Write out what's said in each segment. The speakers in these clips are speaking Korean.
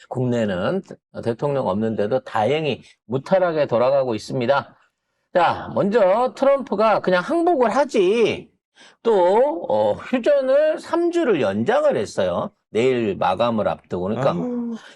국내는 대통령 없는데도 다행히 무탈하게 돌아가고 있습니다. 자, 먼저 트럼프가 그냥 항복을 하지 또 휴전을 3주를 연장을 했어요. 내일 마감을 앞두고. 그러니까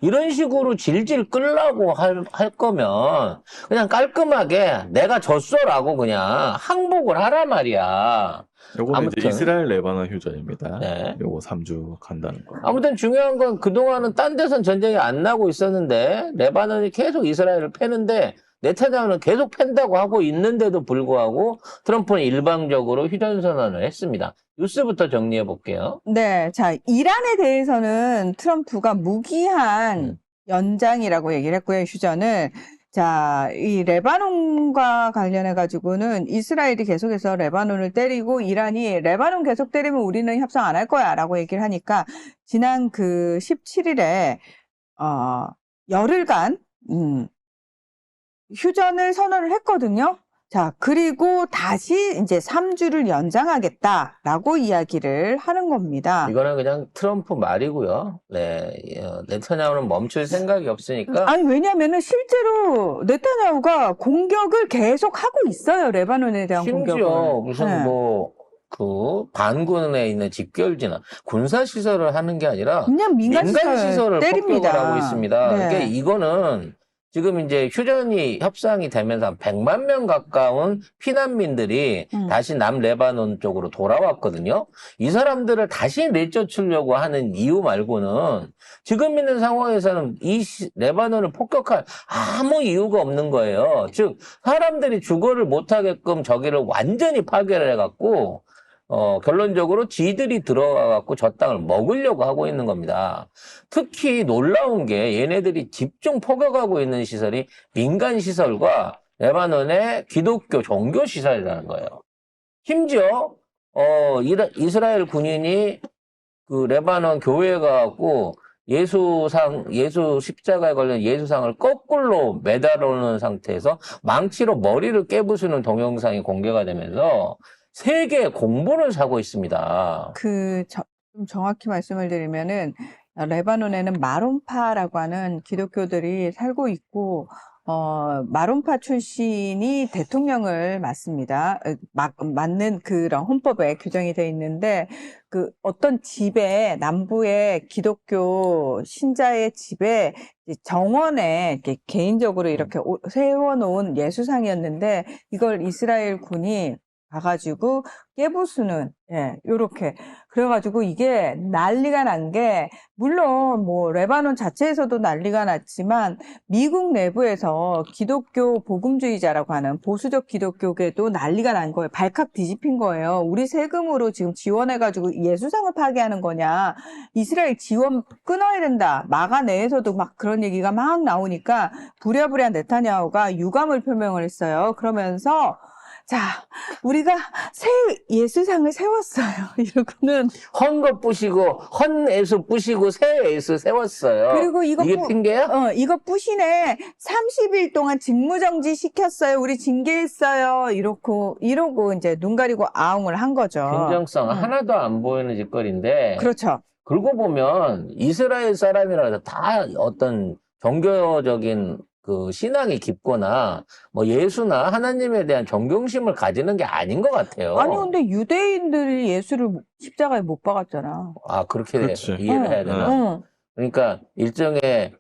이런 식으로 질질 끌라고 할 거면 그냥 깔끔하게 내가 졌어라고 그냥 항복을 하란 말이야. 요거는 아무튼. 이제 이스라엘 레바논 휴전입니다. 네. 요거 3주 간다는 거. 아무튼 중요한 건 그동안은 딴 데선 전쟁이 안 나고 있었는데 레바논이 계속 이스라엘을 패는데 네타냐후는 계속 팬다고 하고 있는데도 불구하고 트럼프는 일방적으로 휴전선언을 했습니다. 뉴스부터 정리해 볼게요. 네, 자, 이란에 대해서는 트럼프가 무기한 연장이라고 얘기를 했고요, 휴전을. 자, 이 레바논과 관련해가지고는 이스라엘이 계속해서 레바논을 때리고 이란이 레바논 계속 때리면 우리는 협상 안 할 거야 라고 얘기를 하니까 지난 그 17일에, 열흘간, 휴전을 선언을 했거든요. 자, 그리고 다시 이제 3주를 연장하겠다라고 이야기를 하는 겁니다. 이거는 그냥 트럼프 말이고요. 네, 네타냐후는 멈출 생각이 없으니까. 아니, 왜냐면은 실제로 네타냐후가 공격을 계속 하고 있어요. 레바논에 대한 심지어 공격을. 무슨 네. 반군에 있는 집결지나 군사시설을 하는 게 아니라 그냥 민간 시설을 때립니다. 폭격을 하고 있습니다. 네. 그러니까 이거는 지금 이제 휴전이 협상이 되면서 한 100만 명 가까운 피난민들이 다시 남레바논 쪽으로 돌아왔거든요. 이 사람들을 다시 내쫓으려고 하는 이유 말고는 지금 있는 상황에서는 이 레바논을 폭격할 아무 이유가 없는 거예요. 즉 사람들이 주거를 못하게끔 저기를 완전히 파괴를 해갖고 결론적으로 지들이 들어가갖고 저 땅을 먹으려고 하고 있는 겁니다. 특히 놀라운 게 얘네들이 집중 포격하고 있는 시설이 민간 시설과 레바논의 기독교 종교 시설이라는 거예요. 심지어 이스라엘 군인이 그 레바논 교회에 가갖고 예수 십자가에 걸린 예수상을 거꾸로 매달아놓은 상태에서 망치로 머리를 깨부수는 동영상이 공개가 되면서 세계 공분을 사고 있습니다. 좀 정확히 말씀을 드리면은, 레바논에는 마론파라고 하는 기독교들이 살고 있고, 마론파 출신이 대통령을 맡습니다. 맡는 그런 헌법에 규정이 되어 있는데, 어떤 집에, 남부의 기독교 신자의 집에 정원에 이렇게 개인적으로 이렇게 세워놓은 예수상이었는데, 이걸 이스라엘 군이 가가지고 깨부수는, 요렇게. 그래가지고 이게 난리가 난 게, 물론 뭐 레바논 자체에서도 난리가 났지만 미국 내부에서 기독교 복음주의자라고 하는 보수적 기독교계도 난리가 난 거예요. 발칵 뒤집힌 거예요. 우리 세금으로 지금 지원해가지고 예수상을 파괴하는 거냐. 이스라엘 지원 끊어야 된다. 마가 내에서도 막 그런 얘기가 막 나오니까 부랴부랴 네타냐후가 유감을 표명을 했어요. 그러면서 자, 우리가 새 예수상을 세웠어요. 이러고는 헌 것 부시고 헌 예수 부시고 새 예수 세웠어요. 그리고 이게 핑계야? 이거 부시네. 30일 동안 직무정지 시켰어요. 우리 징계했어요. 이러고 이제 눈 가리고 아웅을 한 거죠. 진정성 하나도 안 보이는 짓거리인데. 그렇죠. 그러고 보면 이스라엘 사람이라 해서 다 어떤 종교적인 그 신앙이 깊거나 뭐 예수나 하나님에 대한 존경심을 가지는 게 아닌 것 같아요. 아니 근데 유대인들이 예수를 십자가에 못 박았잖아. 아 그렇게 그렇지. 이해를 해야 되나? 그러니까 일종의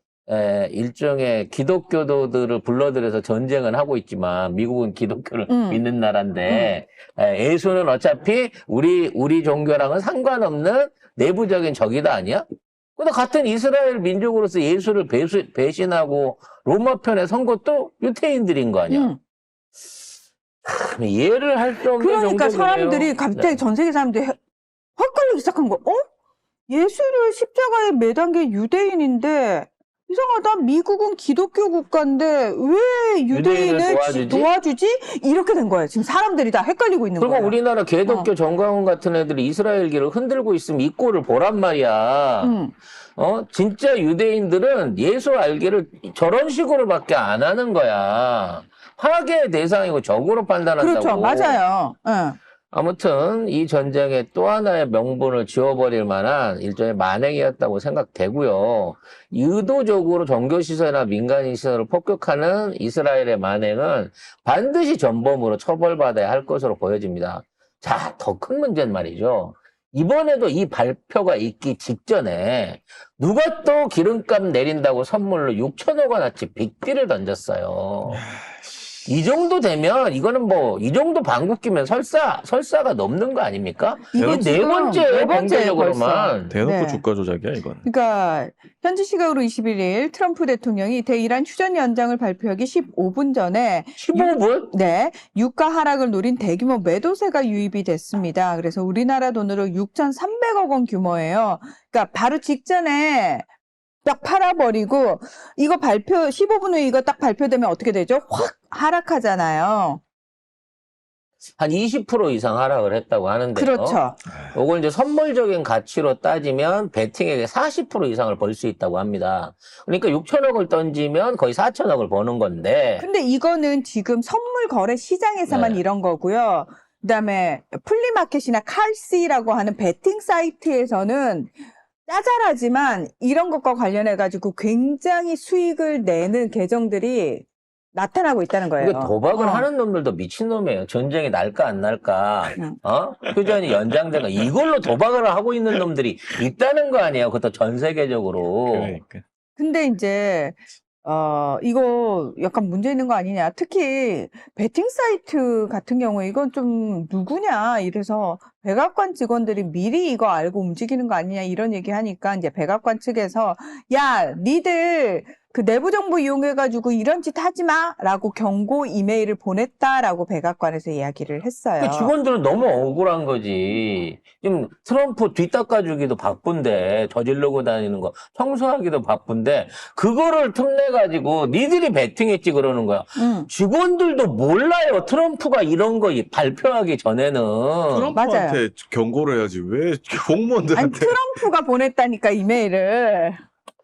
기독교도들을 불러들여서 전쟁은 하고 있지만 미국은 기독교를 믿는 나라인데 예수는 어차피 우리 종교랑은 상관없는 내부적인 적이다 아니야? 근데 같은 이스라엘 민족으로서 예수를 배신하고 로마 편에 선 것도 유태인들인 거 아니야? 이해를 할 수 없는 그러니까 정도네요. 사람들이 갑자기 전 세계 사람들이 헷갈리기 시작한 거. 예수를 십자가에 매단 게 유대인인데 이상하다. 미국은 기독교 국가인데 왜 유대인을 도와주지? 이렇게 된 거예요. 지금 사람들이 다 헷갈리고 있는 거예요. 그리고 우리나라 개독교 정광훈 같은 애들이 이스라엘기를 흔들고 있으면 이 꼴을 보란 말이야. 진짜 유대인들은 예수 알기를 저런 식으로밖에 안 하는 거야. 파괴의 대상이고 적으로 판단한다고. 그렇죠. 맞아요. 아무튼 이 전쟁의 또 하나의 명분을 지워버릴 만한 일종의 만행이었다고 생각되고요. 의도적으로 종교시설이나 민간시설을 폭격하는 이스라엘의 만행은 반드시 전범으로 처벌받아야 할 것으로 보여집니다. 자, 더 큰 문제는 말이죠. 이번에도 이 발표가 있기 직전에 누가 또 기름값 내린다고 선물로 6천억 원어치 빅딜을 던졌어요. 이 정도 되면 이거는 뭐 이 정도 방귀끼면 설사가 넘는 거 아닙니까? 이거 이게 네 지금 번째예요, 네 번째예요, 경제적으로만. 대놓고 네. 주가 조작이야 이건. 그러니까 현지 시각으로 21일 트럼프 대통령이 대이란 휴전 연장을 발표하기 15분 전에 15분? 네, 유가 하락을 노린 대규모 매도세가 유입이 됐습니다. 그래서 우리나라 돈으로 6,300억 원 규모예요. 그러니까 바로 직전에 딱 팔아버리고 이거 15분 후에 이거 딱 발표되면 어떻게 되죠? 확 하락하잖아요. 한 20% 이상 하락을 했다고 하는데요. 그렇죠. 이걸 이제 선물적인 가치로 따지면 베팅액의 40% 이상을 벌 수 있다고 합니다. 그러니까 6천억을 던지면 거의 4천억을 버는 건데. 근데 이거는 지금 선물 거래 시장에서만 네. 이런 거고요. 그다음에 플리마켓이나 칼시라고 하는 베팅 사이트에서는 짜잘하지만 이런 것과 관련해 가지고 굉장히 수익을 내는 계정들이 나타나고 있다는 거예요. 이게 도박을 어. 하는 놈들도 미친놈이에요. 전쟁이 날까 안 날까, 응. 휴전이 연장될까. 이걸로 도박을 하고 있는 놈들이 있다는 거 아니에요. 그것도 전 세계적으로. 그러니까. 근데 이제 이거 약간 문제 있는 거 아니냐. 특히 베팅 사이트 같은 경우에 이건 좀 누구냐 이래서 백악관 직원들이 미리 이거 알고 움직이는 거 아니냐 이런 얘기 하니까 이제 백악관 측에서 야, 니들 그 내부 정보 이용해 가지고 이런 짓 하지 마라고 경고 이메일을 보냈다라고 백악관에서 이야기를 했어요. 그 직원들은 너무 억울한 거지. 지금 트럼프 뒤닦아주기도 바쁜데, 저지르고 다니는 거 청소하기도 바쁜데, 그거를 틈내가지고 니들이 베팅했지 그러는 거야. 직원들도 몰라요. 트럼프가 이런 거 발표하기 전에는. 트럼프한테 경고를 해야지 왜 공무원들한테? 아니 트럼프가 보냈다니까 이메일을.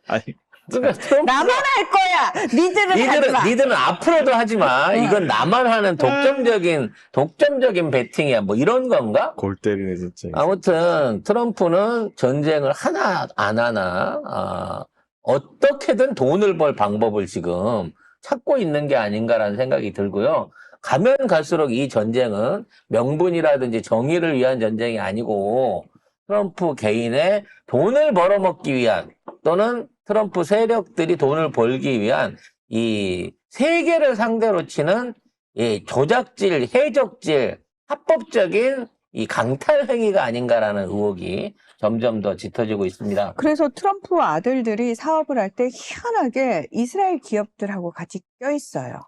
아니 그러니까 트럼프 나만 할 거야. 니들은 하지 마. 니들은 앞으로도 하지 마. 이건 나만 하는 독점적인 베팅이야. 뭐 이런 건가? 골 때리네 진짜. 아무튼 트럼프는 전쟁을 하나 안 하나 어떻게든 돈을 벌 방법을 지금 찾고 있는 게 아닌가라는 생각이 들고요. 가면 갈수록 이 전쟁은 명분이라든지 정의를 위한 전쟁이 아니고 트럼프 개인의 돈을 벌어먹기 위한 또는 트럼프 세력들이 돈을 벌기 위한 이 세계를 상대로 치는 이 조작질, 해적질, 합법적인 이 강탈 행위가 아닌가라는 의혹이 점점 더 짙어지고 있습니다. 그래서 트럼프 아들들이 사업을 할 때 희한하게 이스라엘 기업들하고 같이 껴있어요.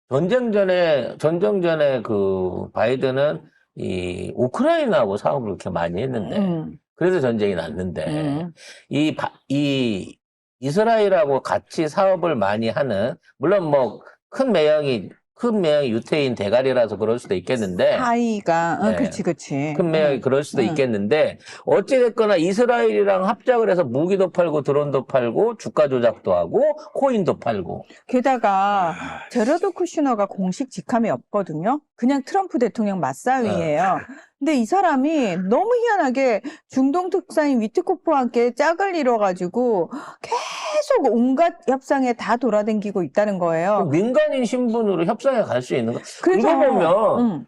전쟁 전에 그 바이든은 이 우크라이나하고 사업을 그렇게 많이 했는데 그래서 전쟁이 났는데 이 이스라엘하고 같이 사업을 많이 하는 물론 뭐 큰 매형이 유태인 대가리라서 그럴 수도 있겠는데 사이가 네. 그렇지. 큰 매형이 그럴 수도 있겠는데 어찌됐거나 이스라엘이랑 합작을 해서 무기도 팔고 드론도 팔고 주가 조작도 하고 코인도 팔고 게다가 제러드 쿠슈너가 공식 직함이 없거든요. 그냥 트럼프 대통령 맞사위예요. 근데 이 사람이 너무 희한하게 중동 특사인 위트코프와 함께 짝을 이뤄가지고 계속 온갖 협상에 다 돌아다니고 있다는 거예요. 민간인 신분으로 협상에 갈 수 있는 거. 그래서, 이거 보면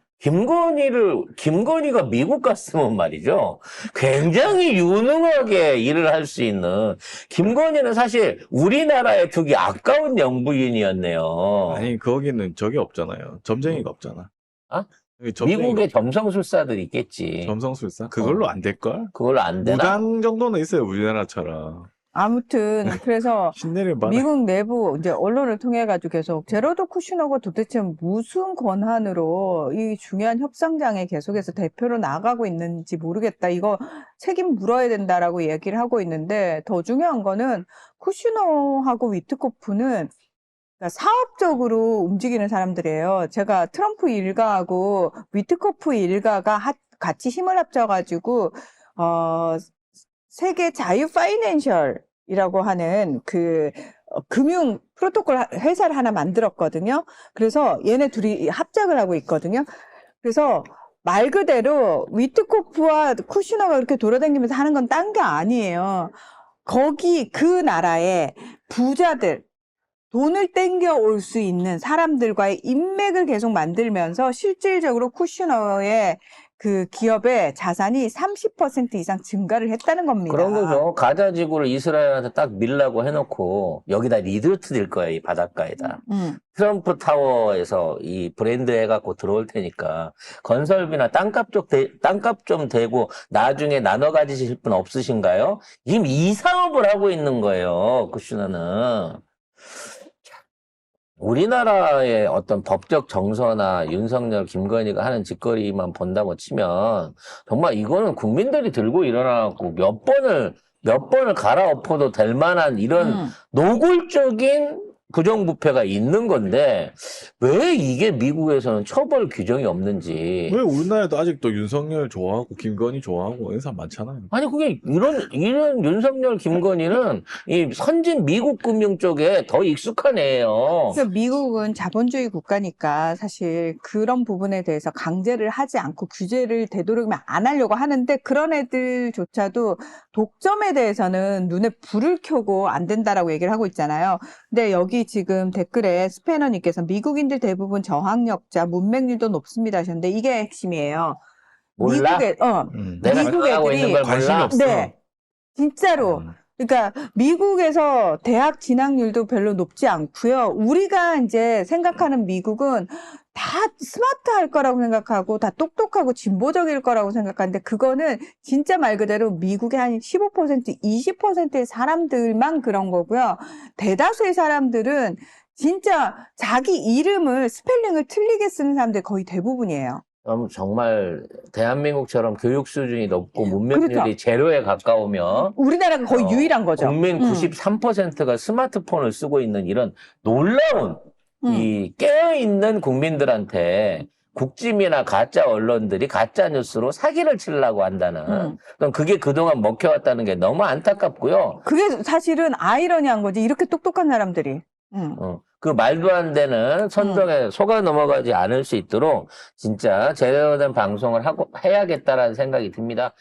김건희가 미국 갔으면 말이죠. 굉장히 유능하게 일을 할 수 있는 김건희는 사실 우리나라에 두기 아까운 영부인이었네요. 아니 거기는 저게 없잖아요. 점쟁이가 없잖아. 아? 여기 점쟁이가 미국에 점성술사들 있겠지. 점성술사? 그걸로 안 될걸? 그걸로 안 되나? 무당 정도는 있어요 우리나라처럼. 아무튼 그래서 신내를 받아. 미국 내부 이제 언론을 통해 가지고 계속 제러드 쿠슈너가 도대체 무슨 권한으로 이 중요한 협상장에 계속해서 대표로 나가고 있는지 모르겠다. 이거 책임 물어야 된다라고 얘기를 하고 있는데 더 중요한 거는 쿠슈너하고 위트코프는 그러니까 사업적으로 움직이는 사람들이에요. 제가 트럼프 일가하고 위트코프 일가가 같이 힘을 합쳐가지고 세계 자유 파이낸셜이라고 하는 그 금융 프로토콜 회사를 하나 만들었거든요. 그래서 얘네 둘이 합작을 하고 있거든요. 그래서 말 그대로 위트코프와 쿠슈너가 이렇게 돌아다니면서 하는 건 딴 게 아니에요. 거기 그 나라의 부자들, 돈을 땡겨올 수 있는 사람들과의 인맥을 계속 만들면서 실질적으로 쿠슈너의 그 기업의 자산이 30% 이상 증가를 했다는 겁니다. 그런 거죠. 가자 지구를 이스라엘한테 딱 밀라고 해놓고 여기다 리조트 될 거야, 이 바닷가에다. 트럼프 타워에서 이 브랜드 해갖고 들어올 테니까 건설비나 땅값 좀 대고 나중에 나눠 가지실 분 없으신가요? 지금 이 사업을 하고 있는 거예요, 쿠슈너는. 우리나라의 어떤 법적 정서나 윤석열, 김건희가 하는 짓거리만 본다고 치면 정말 이거는 국민들이 들고 일어나고 몇 번을 갈아엎어도 될 만한 이런 노골적인 부정부패가 있는 건데 왜 이게 미국에서는 처벌 규정이 없는지. 왜 우리나라도 아직도 윤석열 좋아하고 김건희 좋아하고 이런 사람 많잖아요. 아니 그게 이런 윤석열, 김건희는 이 선진 미국 금융 쪽에 더 익숙한 애예요. 그래서 미국은 자본주의 국가니까 사실 그런 부분에 대해서 강제를 하지 않고 규제를 되도록이면 안 하려고 하는데 그런 애들조차도 독점에 대해서는 눈에 불을 켜고 안 된다라고 얘기를 하고 있잖아요. 근데 여기 지금 댓글에 스패너님께서 미국인들 대부분 저학력자, 문맹률도 높습니다 하셨는데 이게 핵심이에요. 몰라? 내가 미국 하고 있는 애들이 걸 관심이 몰라? 없어. 네, 진짜로. 그러니까 미국에서 대학 진학률도 별로 높지 않고요. 우리가 이제 생각하는 미국은 다 스마트할 거라고 생각하고 다 똑똑하고 진보적일 거라고 생각하는데 그거는 진짜 말 그대로 미국의 한 15%, 20%의 사람들만 그런 거고요. 대다수의 사람들은 진짜 자기 이름을 스펠링을 틀리게 쓰는 사람들이 거의 대부분이에요. 정말 대한민국처럼 교육 수준이 높고 문맹률이 그렇죠. 제로에 가까우면 우리나라가 거의 유일한 거죠. 국민 93%가 스마트폰을 쓰고 있는 이런 놀라운 이 깨어있는 국민들한테 국짐이나 가짜 언론들이 가짜 뉴스로 사기를 치려고 한다는 그럼 그게 그동안 먹혀왔다는 게 너무 안타깝고요. 그게 사실은 아이러니한 거지. 이렇게 똑똑한 사람들이. 그 말도 안 되는 선동에 속아 넘어가지 않을 수 있도록 진짜 제대로 된 방송을 해야겠다라는 생각이 듭니다.